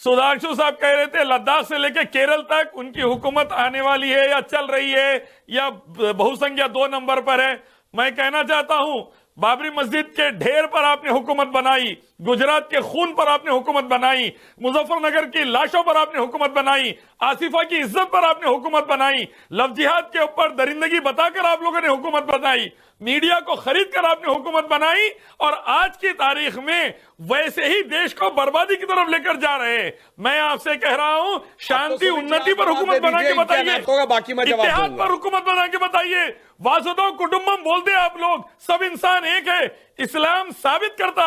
सुधांशु साहब कह रहे थे लद्दाख से लेकर केरल तक उनकी हुकूमत आने वाली है या चल रही है या बहुसंख्या 2 नंबर पर है। मैं कहना चाहता हूं, बाबरी मस्जिद के ढेर पर आपने हुकूमत बनाई, गुजरात के खून पर आपने हुकूमत बनाई, मुजफ्फरनगर की लाशों पर आपने हुकूमत बनाई, आसिफा की इज्जत पर आपने हुकूमत बनाई, लव जिहाद के ऊपर दरिंदगी बताकर आप लोगों ने हुकूमत बनाई, मीडिया को खरीद कर आपने हुकूमत बनाई और आज की तारीख में वैसे ही देश को बर्बादी की तरफ लेकर जा रहे हैं। मैं आपसे कह रहा हूं, शांति उन्नति पर हुकूमत बना के बताइए, इत्तेहाद पर हुकूमत बना के बताइए। वासुदेव कुटुंबम बोलते हैं आप लोग, सब इंसान एक है। इस्लाम साबित करता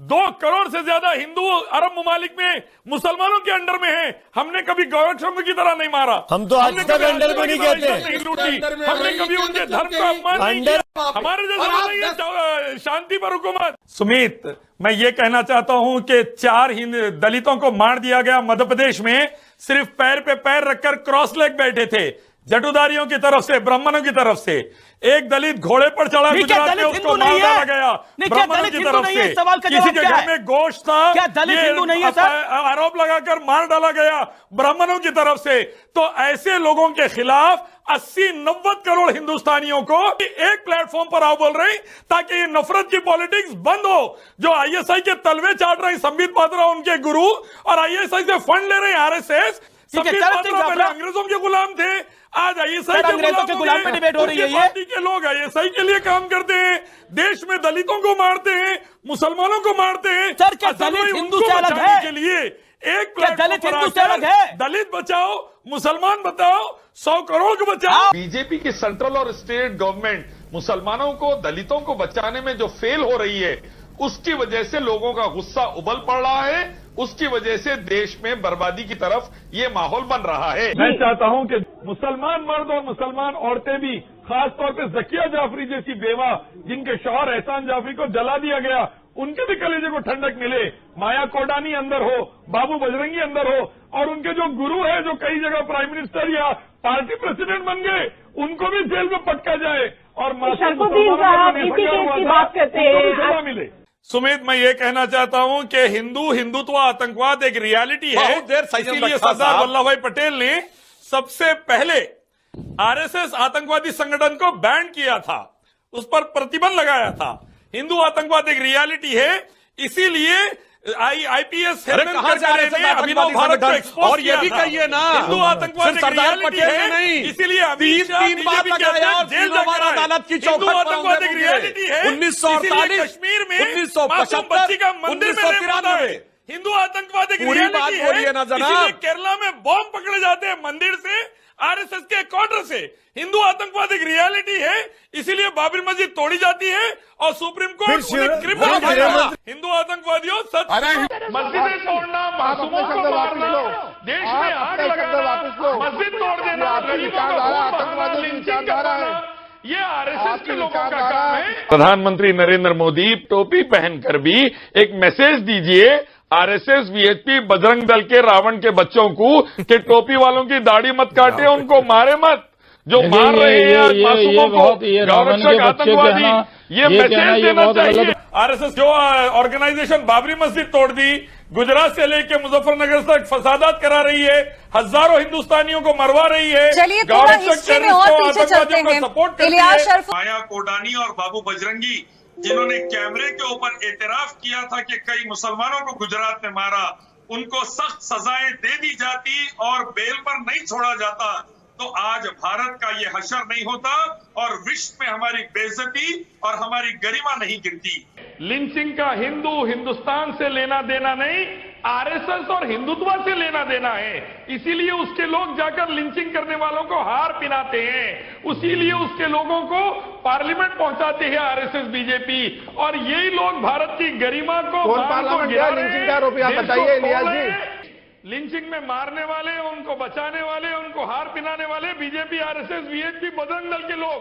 2 करोड़ से ज्यादा हिंदू अरब ममालिक में मुसलमानों के अंडर में है। हमने कभी गौरक्षकों की तरह नहीं मारा, हम तो आज तक अंडर को नहीं कहते, हमने कभी उनके धर्म का अपमान नहीं किया। हमारे जैसे शांति पर हुकूमत। सुमित, मैं ये कहना चाहता हूं कि 4 दलितों को मार दिया गया मध्य प्रदेश में, सिर्फ पैर पे पैर रखकर क्रॉस लेग बैठे थे, जटुदारियों की तरफ से, ब्राह्मणों की तरफ से। एक दलित घोड़े पर चढ़ा गुजरात में, उसको मार डाला गया ब्राह्मणों की तरफ से। किसी के घर में गोश्त था, ये आरोप लगाकर मार डाला गया ब्राह्मणों की तरफ से। तो ऐसे लोगों के खिलाफ 80-90 करोड़ हिंदुस्तानियों को एक प्लेटफॉर्म पर आओ बोल रहे हैं ताकि ये नफरत की पॉलिटिक्स बंद हो। जो आईएसआई के तलवे चाट रहे हैं संबित पात्रा, उनके गुरु, और आईएसआई से फंड ले रहे हैं आरएसएस। संबित पात्रा पहले अंग्रेजों के गुलाम थे, आज आईएसआई के गुलाम पे डिबेट हो रही है। पार्टी के लोग आईएसआई के लिए काम करते हैं, देश में दलितों को मारते हैं, मुसलमानों को मारते हैं। सर, क्या दलित हिंदू से अलग है? के लिए एक दलित हिंदू से अलग है? दलित बचाओ, मुसलमान बचाओ, 100 करोड़ को बचाओ। बीजेपी की सेंट्रल और स्टेट गवर्नमेंट मुसलमानों को, दलितों को बचाने में जो फेल हो रही है, उसकी वजह से लोगों का गुस्सा उबल पड़ रहा है, उसकी वजह से देश में बर्बादी की तरफ ये माहौल बन रहा है। मैं चाहता हूं कि मुसलमान मर्द और मुसलमान औरतें भी, खासतौर पे जकिया जाफरी जैसी बेवा जिनके शौहर एहसान जाफरी को जला दिया गया, उनके भी कलेजे को ठंडक मिले। माया कोडानी अंदर हो, बाबू बजरंगी अंदर हो, और उनके जो गुरु है, जो कई जगह प्राइम मिनिस्टर या पार्टी प्रेसिडेंट बन गए, उनको भी जेल में पटका जाए और मिले। सुमित, मैं ये कहना चाहता हूं कि हिंदुत्व आतंकवाद एक रियलिटी है। इसीलिए सरदार वल्लभ भाई पटेल ने सबसे पहले आरएसएस आतंकवादी संगठन को बैन किया था, उस पर प्रतिबंध लगाया था। हिंदू आतंकवाद एक रियलिटी है, इसीलिए आईपीएस अभिनव भारत को एक्सपोज और ये भी कहिए ना, हिंदू आतंकवाद एक रियलिटी है, इसीलिए तीन बार लगाया जेल अदालत की चौखट आतंकवाद एक रियलिटी है। 1948 कश्मीर में 1975 बच्ची का मंदिर में हिंदू आतंकवाद एक रियलिटी है। इसीलिए केरला में बॉम्ब पकड़े जाते हैं मंदिर से, आरएसएस के क्वार्टर से। हिंदू आतंकवाद एक रियलिटी है, इसीलिए बाबरी मस्जिद तोड़ी जाती है और सुप्रीम कोर्ट उन्हें क्रिमिनल बनाता। हिंदू आतंकवादियों, मस्जिदें तोड़ना, मासूमों को मारना, देश में आग लगाना, मस्जिद तोड़ देना, गरीबों को लिंचिंग करना, ये आरएसएस के लोगों का काम है। प्रधानमंत्री नरेंद्र मोदी टोपी पहनकर भी एक मैसेज दीजिए आरएसएस, वीएचपी, बजरंग दल के रावण के बच्चों को कि टोपी वालों की दाढ़ी मत काटे, उनको मारे मत। जो मार रहे हैं मासूमों को, गौरक्षक, आतंकवादी, ये मैसेज देना चाहिए। आरएसएस जो ऑर्गेनाइजेशन बाबरी मस्जिद तोड़ दी, गुजरात से लेकर मुजफ्फरनगर तक फसादात करा रही है, हजारों हिंदुस्तानियों को मरवा रही है, गौरक्षक आतंकवादियों का सपोर्ट कर रही है। माया कोडानी और बाबू बजरंगी, जिन्होंने कैमरे के ऊपर एतराफ किया था कि कई मुसलमानों को गुजरात में मारा, उनको सख्त सजाएं दे दी जाती और बेल पर नहीं छोड़ा जाता, तो आज भारत का ये हशर नहीं होता और विश्व में हमारी बेइज्जती और हमारी गरिमा नहीं गिरती। लिंचिंग का हिंदुस्तान से लेना देना नहीं, आरएसएस और हिंदुत्व से लेना देना है। इसीलिए उसके लोग जाकर लिंचिंग करने वालों को हार पिनाते हैं, इसीलिए उसके लोगों को पार्लियामेंट पहुंचाते हैं आरएसएस, बीजेपी, और यही लोग भारत की गरिमा को लिंचिंग का आरोपी आप बताइए इलियास जी। लिंचिंग में मारने वाले, उनको बचाने वाले, उनको हार पिनाने वाले BJP, RSS, VHP, Bajrang Dal के लोग।